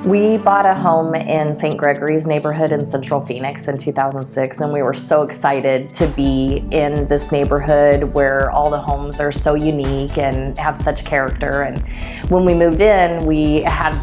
We bought a home in St. Gregory's neighborhood in Central Phoenix in 2006, and we were so excited to be in this neighborhood where all the homes are so unique and have such character. And when we moved in, we had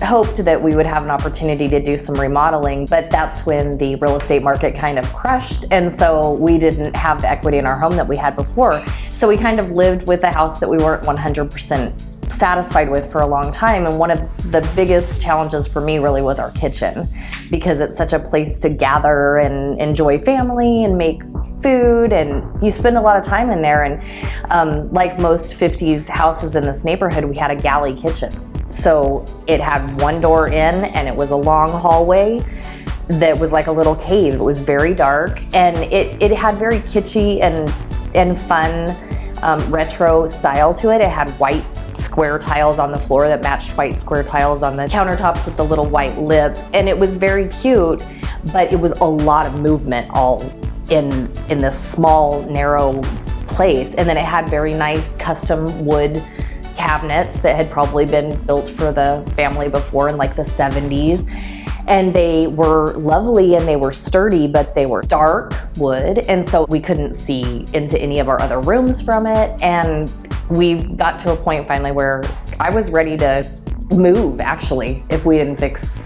hoped that we would have an opportunity to do some remodeling, but that's when the real estate market kind of crashed, and so we didn't have the equity in our home that we had before. So we kind of lived with a house that we weren't 100% satisfied with for a long time. And one of the biggest challenges for me really was our kitchen, because it's such a place to gather and enjoy family and make food, and you spend a lot of time in there. And like most 50s houses in this neighborhood, we had a galley kitchen. So it had one door in, and it was a long hallway that was like a little cave. It was very dark, and it had very kitschy and fun retro style to it. It had white square tiles on the floor that matched white square tiles on the countertops with the little white lip, and it was very cute, but it was a lot of movement all in this small narrow place. And then it had very nice custom wood cabinets that had probably been built for the family before in like the 70s. And they were lovely and they were sturdy, but they were dark wood, and so we couldn't see into any of our other rooms from it. And we got to a point finally where I was ready to move, actually, if we didn't fix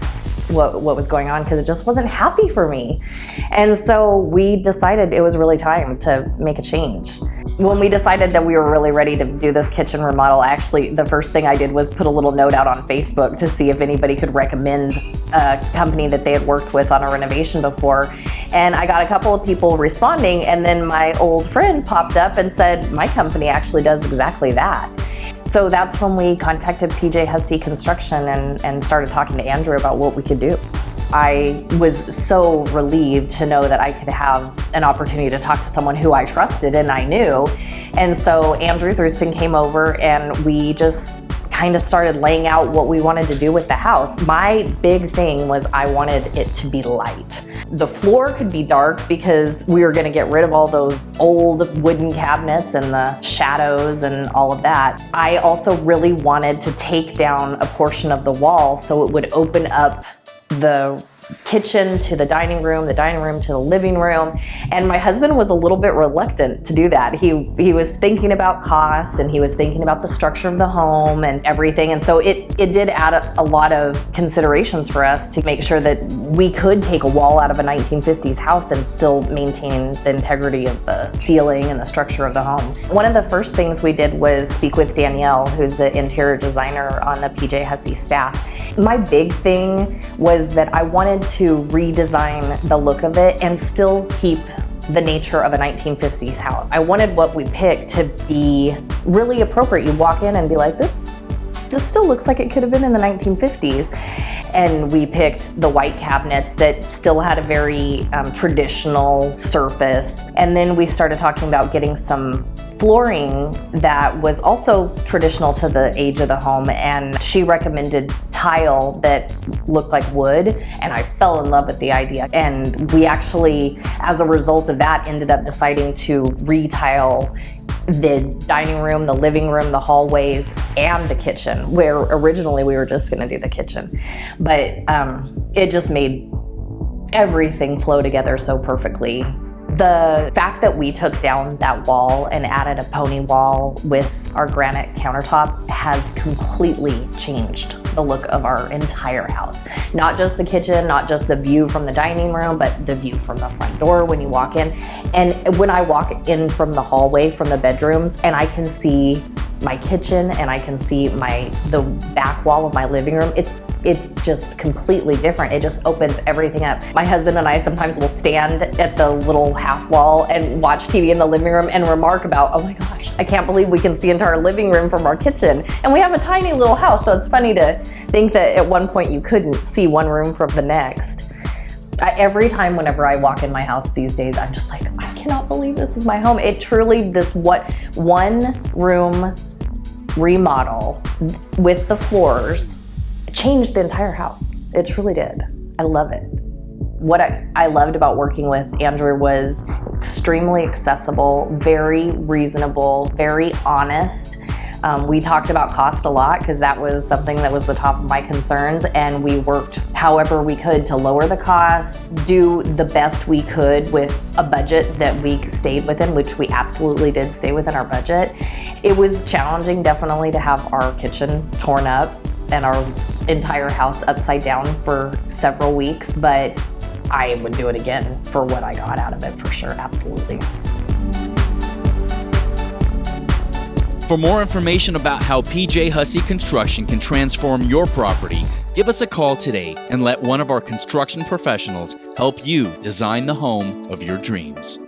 what was going on, because it just wasn't happy for me. And so we decided it was really time to make a change. When we decided that we were really ready to do this kitchen remodel, actually, the first thing I did was put a little note out on Facebook to see if anybody could recommend a company that they had worked with on a renovation before. And I got a couple of people responding, and then my old friend popped up and said, my company actually does exactly that. So that's when we contacted PJ Hussey Construction and started talking to Andrew about what we could do. I was so relieved to know that I could have an opportunity to talk to someone who I trusted and I knew. And so Andrew Thurston came over, and we just kind of started laying out what we wanted to do with the house. My big thing was I wanted it to be light. The floor could be dark because we were going to get rid of all those old wooden cabinets and the shadows and all of that. I also really wanted to take down a portion of the wall so it would open up the kitchen to the dining room to the living room. And my husband was a little bit reluctant to do that. He was thinking about cost, and he was thinking about the structure of the home and everything. And so it did add a lot of considerations for us to make sure that we could take a wall out of a 1950s house and still maintain the integrity of the ceiling and the structure of the home. One of the first things we did was speak with Danielle, who's the interior designer on the PJ Hussey staff. My big thing was that I wanted to redesign the look of it and still keep the nature of a 1950s house. I wanted what we picked to be really appropriate. You walk in and be like, this still looks like it could have been in the 1950s. And we picked the white cabinets that still had a very traditional surface. And then we started talking about getting some flooring that was also traditional to the age of the home, and she recommended tile that looked like wood, and I fell in love with the idea. And we actually, as a result of that, ended up deciding to retile the dining room, the living room, the hallways, and the kitchen, where originally we were just going to do the kitchen. But it just made everything flow together so perfectly. The fact that we took down that wall and added a pony wall with our granite countertop has completely changed the look of our entire house. Not just the kitchen, not just the view from the dining room, but the view from the front door when you walk in. And when I walk in from the hallway, from the bedrooms, and I can see my kitchen and I can see the back wall of my living room, it's just completely different. It just opens everything up. My husband and I sometimes will stand at the little half wall and watch TV in the living room and remark about, oh my gosh, I can't believe we can see into our living room from our kitchen. And we have a tiny little house, so it's funny to think that at one point you couldn't see one room from the next. Every time whenever I walk in my house these days, I'm just like, I cannot believe this is my home. It truly, this one room remodel with the floors changed the entire house. It truly did. I love it. What I loved about working with Andrew was extremely accessible, very reasonable, very honest, We talked about cost a lot because that was something that was the top of my concerns, and we worked however we could to lower the cost, do the best we could with a budget that we stayed within, which we absolutely did stay within our budget. It was challenging, definitely, to have our kitchen torn up and our entire house upside down for several weeks, but I would do it again for what I got out of it, for sure, absolutely. For more information about how PJ Hussey Construction can transform your property, give us a call today and let one of our construction professionals help you design the home of your dreams.